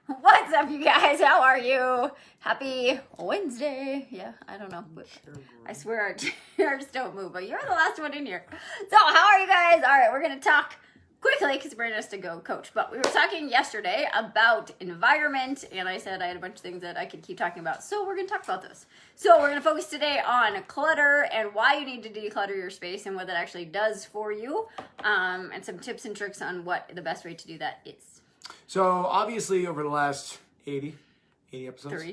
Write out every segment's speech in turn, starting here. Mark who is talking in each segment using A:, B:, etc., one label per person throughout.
A: What's up, you guys? How are you? Happy Wednesday. Yeah, I don't know. But I swear our chairs don't move, but you're the last one in here. So, how are you guys? All right, we're going to talk quickly because we're just to go coach. But we were talking yesterday about environment, and I said I had a bunch of things that I could keep talking about. So, we're going to talk about those. So, we're going to focus today on clutter and why you need to declutter your space and what that actually does for you, and some tips and tricks on what the best way to do that is.
B: So obviously over the last 80 episodes,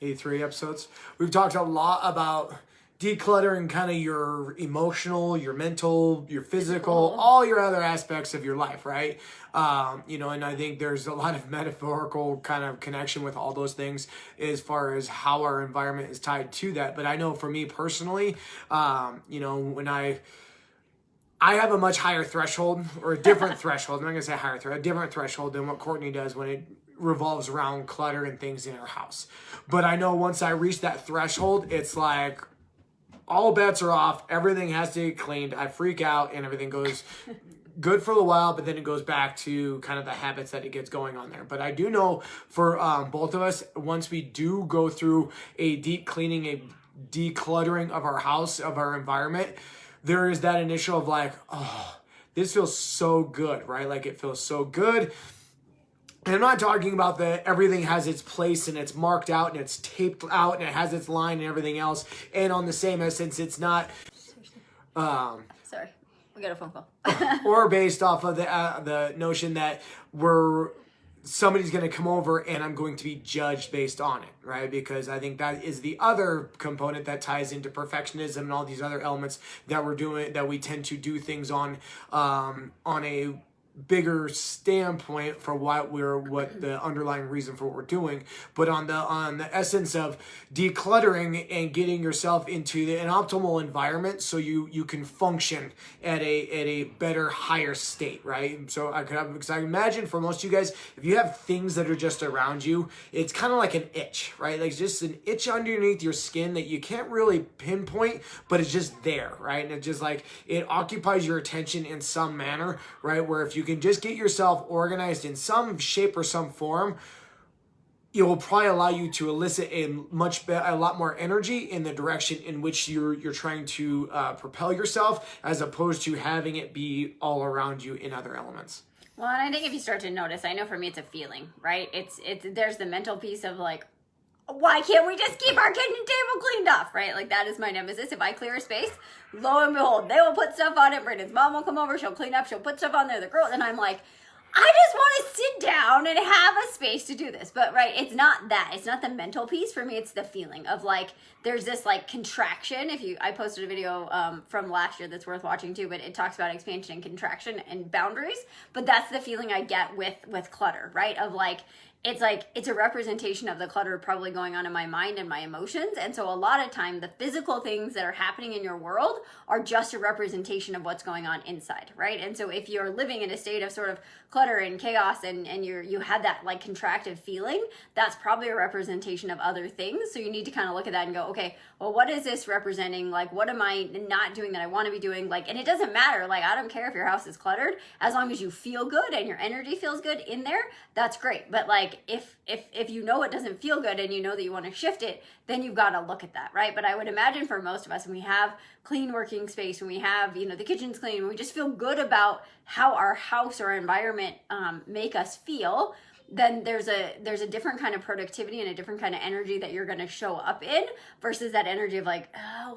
B: 83 episodes, we've talked a lot about decluttering kind of your emotional, your mental, your physical, all your other aspects of your life, right? And I think there's a lot of metaphorical kind of connection with all those things as far as how our environment is tied to that. But I know for me personally, when I have a much higher threshold, or a different threshold. I'm not going to say higher threshold, a different threshold than what Courtney does when it revolves around clutter and things in her house. But I know once I reach that threshold, it's like all bets are off. Everything has to get cleaned. I freak out and everything goes good for a while, but then it goes back to kind of the habits that it gets going on there. But I do know for both of us, once we do go through a deep cleaning, a decluttering of our house, of our environment, there is that initial of like, oh, this feels so good, right? Like it feels so good. And I'm not talking about that everything has its place and it's marked out and it's taped out and it has its line and everything else. And on the same essence, it's not...
A: Sorry, we got a phone call.
B: or based off of the notion that somebody's going to come over and I'm going to be judged based on it, right? Because I think that is the other component that ties into perfectionism and all these other elements that we're doing, that we tend to do things on a bigger standpoint for what the underlying reason for what we're doing, but on the essence of decluttering and getting yourself into an optimal environment so you can function at a better, higher state, right? So because I imagine for most of you guys, if you have things that are just around you, it's kind of like an itch, right? Like just an itch underneath your skin that you can't really pinpoint, but it's just there, right? And it's just like it occupies your attention in some manner, right? Where if you can just get yourself organized in some shape or some form, it will probably allow you to elicit a lot more energy in the direction in which you're trying to propel yourself, as opposed to having it be all around you in other elements.
A: Well, and I think if you start to notice, I know for me it's a feeling, right? There's the mental piece of like, why can't we just keep our kitchen table cleaned off, right? Like that is my nemesis. If I clear a space, lo and behold, they will put stuff on it. Brandon's mom will come over, she'll clean up, she'll put stuff on there. The girl, and I'm like, I just want to sit down and have a space to do this. But right, it's not that. It's not the mental piece. For me, it's the feeling of like, there's this like contraction. I posted a video from last year that's worth watching too, but it talks about expansion and contraction and boundaries. But that's the feeling I get with clutter, right? Of like, it's a representation of the clutter probably going on in my mind and my emotions. And so a lot of time, the physical things that are happening in your world are just a representation of what's going on inside, right? And so if you're living in a state of sort of clutter and chaos and you had that like contracted feeling, that's probably a representation of other things. So you need to kind of look at that and go, okay, well, what is this representing? Like, what am I not doing that I want to be doing? Like, and it doesn't matter. Like, I don't care if your house is cluttered, as long as you feel good and your energy feels good in there, that's great. But like, if you know it doesn't feel good and you know that you want to shift it, then you've got to look at that, right? But I would imagine for most of us, when we have clean working space, when we have, the kitchen's clean, when we just feel good about how our house or environment make us feel, then there's a different kind of productivity and a different kind of energy that you're going to show up in versus that energy of like, oh,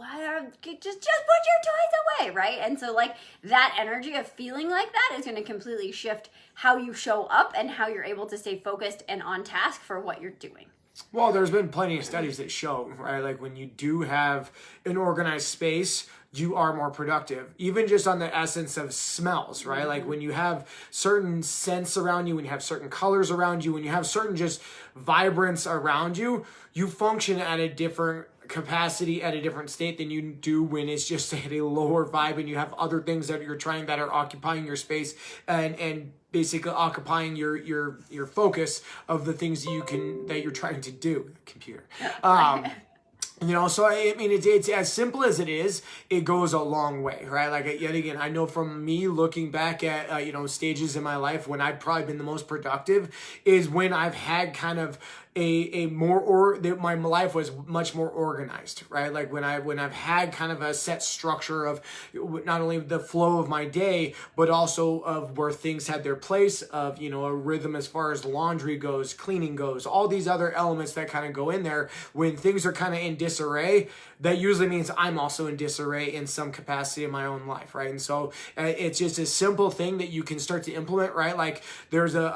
A: just put your toys away, right? And so like that energy of feeling like that is going to completely shift how you show up and how you're able to stay focused and on task for what you're doing.
B: Well, there's been plenty of studies that show, right? Like when you do have an organized space, you are more productive, even just on the essence of smells, right? Mm-hmm. Like when you have certain scents around you, when you have certain colors around you, when you have certain just vibrance around you, you function at a different capacity, at a different state than you do when it's just at a lower vibe and you have other things that you're trying that are occupying your space and basically occupying your focus of the things that you're trying to do. Computer. So I mean, it's as simple as it is, it goes a long way, right? Like, yet again, I know from me looking back at, stages in my life when I've probably been the most productive is when I've had kind of my life was much more organized, right? Like when I've had kind of a set structure of not only the flow of my day, but also of where things had their place, of, a rhythm as far as laundry goes, cleaning goes, all these other elements that kind of go in there. When things are kind of in disarray, that usually means I'm also in disarray in some capacity in my own life, right? And so it's just a simple thing that you can start to implement, right? Like there's the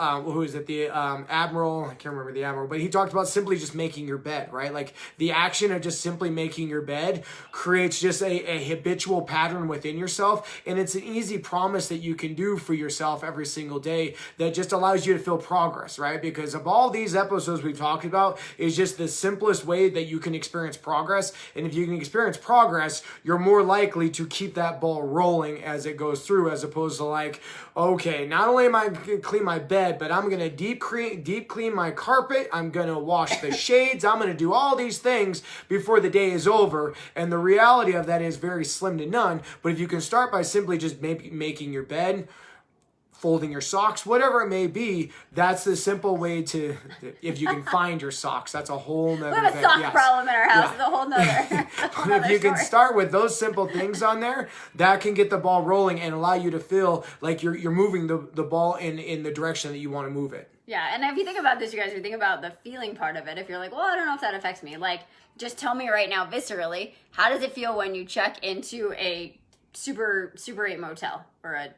B: Admiral, I can't remember the Admiral, but he talked about simply just making your bed, right? Like the action of just simply making your bed creates just a habitual pattern within yourself. And it's an easy promise that you can do for yourself every single day that just allows you to feel progress, right? Because of all these episodes we've talked about is just the simplest way that you can experience progress. And if you can experience progress, you're more likely to keep that ball rolling as it goes through, as opposed to like, okay, not only am I going to clean my bed, but I'm going to deep clean my carpet. I'm going to wash the shades. I'm going to do all these things before the day is over. And the reality of that is very slim to none. But if you can start by simply just making your bed, folding your socks, whatever it may be, that's the simple way to, if you can find your socks, that's a whole nother thing.
A: We have a sock problem in our house. It's a whole nother
B: If you can start with those simple things on there, that can get the ball rolling and allow you to feel like you're moving the ball in the direction that you want to move it.
A: Yeah, and if you think about this, you guys, if you think about the feeling part of it, if you're like, well, I don't know if that affects me, like, just tell me right now, viscerally, how does it feel when you check into a Super 8 motel or a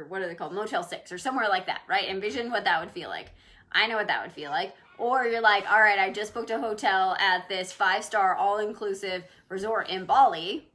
A: what are they called, Motel 6 or somewhere like that, right? Envision what that would feel like. I know what that would feel like. Or you're like, all right, I just booked a hotel at this 5-star all-inclusive resort in Bali.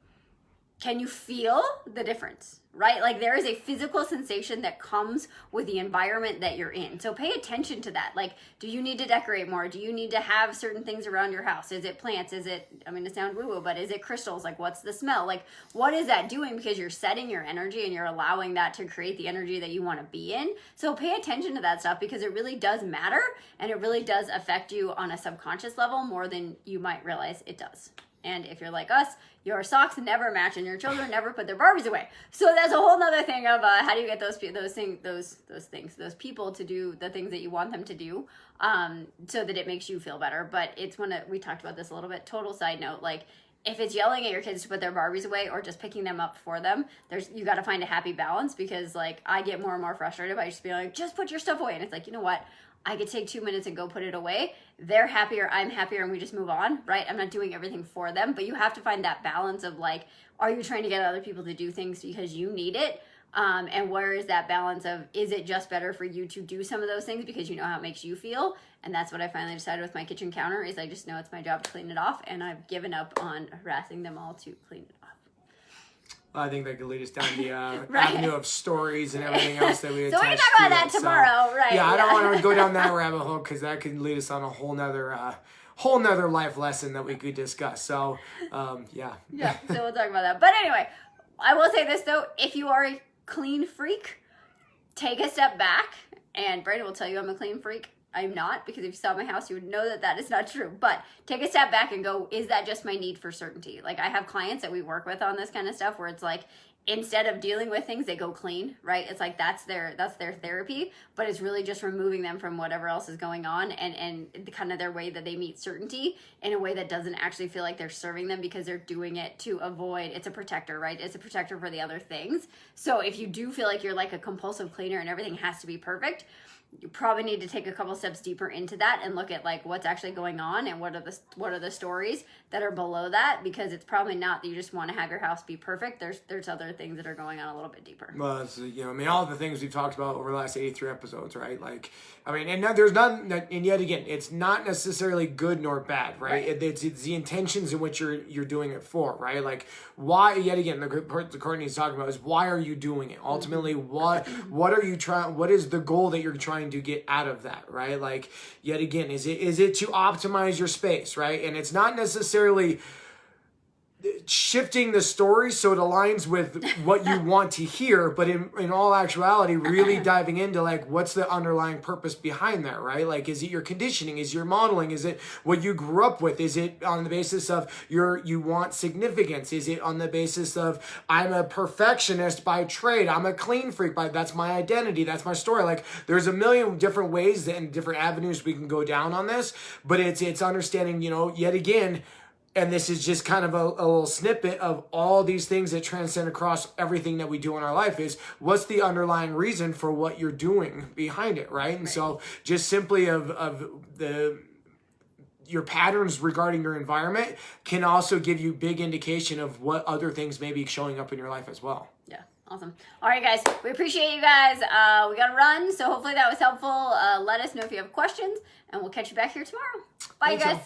A: Can you feel the difference, right? Like there is a physical sensation that comes with the environment that you're in. So pay attention to that. Like, do you need to decorate more? Do you need to have certain things around your house? Is it plants? Is it, it sounds woo-woo, but is it crystals? Like, what's the smell? Like, what is that doing? Because you're setting your energy and you're allowing that to create the energy that you want to be in. So pay attention to that stuff because it really does matter and it really does affect you on a subconscious level more than you might realize it does. And if you're like us, your socks never match and your children never put their Barbies away. So that's a whole nother thing of how do you get those people to do the things that you want them to do, so that it makes you feel better. But it's we talked about this a little bit, total side note, like if it's yelling at your kids to put their Barbies away or just picking them up for them, you got to find a happy balance, because like I get more and more frustrated by just being like, just put your stuff away. And it's like, you know what? I could take 2 minutes and go put it away. They're happier, I'm happier, and we just move on, right? I'm not doing everything for them, but you have to find that balance of like, are you trying to get other people to do things because you need it? And where is that balance of, is it just better for you to do some of those things because you know how it makes you feel? And that's what I finally decided with my kitchen counter, is I just know it's my job to clean it off, and I've given up on harassing them all to clean it off.
B: I think that could lead us down the right. avenue of stories and everything else that we attach to.
A: So we can talk about that tomorrow, right?
B: Yeah, I don't want to go down that rabbit hole because that could lead us on a whole nother life lesson that we could discuss. So, yeah.
A: Yeah, so we'll talk about that. But anyway, I will say this though, if you are a clean freak, take a step back, and Brandon will tell you I'm a clean freak. I'm not, because if you saw my house, you would know that that is not true. But take a step back and go, is that just my need for certainty? Like I have clients that we work with on this kind of stuff where it's like, instead of dealing with things, they go clean, right? It's like that's their therapy, but it's really just removing them from whatever else is going on, and kind of their way that they meet certainty in a way that doesn't actually feel like they're serving them, because they're doing it to avoid. It's a protector, right? It's a protector for the other things. So if you do feel like you're like a compulsive cleaner and everything has to be perfect, you probably need to take a couple steps deeper into that and look at like what's actually going on and what are the stories that are below that, because it's probably not that you just want to have your house be perfect. There's other things that are going on a little bit deeper.
B: Well, it's, all the things we've talked about over the last 83 episodes, right? Like, and there's none, and yet again, it's not necessarily good nor bad, right? It's the intentions in which you're doing it for, right? Like, why? Yet again, the part that Courtney's talking about is why are you doing it? Ultimately, what are you trying? What is the goal that you're trying to get out of that, right? Like, yet again, is it to optimize your space, right? And it's not necessarily shifting the story so it aligns with what you want to hear, but in all actuality, really diving into like what's the underlying purpose behind that, right? Like, is it your conditioning? Is it your modeling? Is it what you grew up with? Is it on the basis of you want significance? Is it on the basis of I'm a perfectionist by trade? I'm a clean freak that's my identity. That's my story. Like, there's a million different ways and different avenues we can go down on this, but it's understanding, yet again. And this is just kind of a little snippet of all these things that transcend across everything that we do in our life is what's the underlying reason for what you're doing behind it, right? And so just simply your patterns regarding your environment can also give you big indication of what other things may be showing up in your life as well.
A: Yeah. Awesome. All right, guys. We appreciate you guys. We got to run, so hopefully that was helpful. Let us know if you have questions, and we'll catch you back here tomorrow. Bye,
B: Thanks,
A: guys.
B: y'all.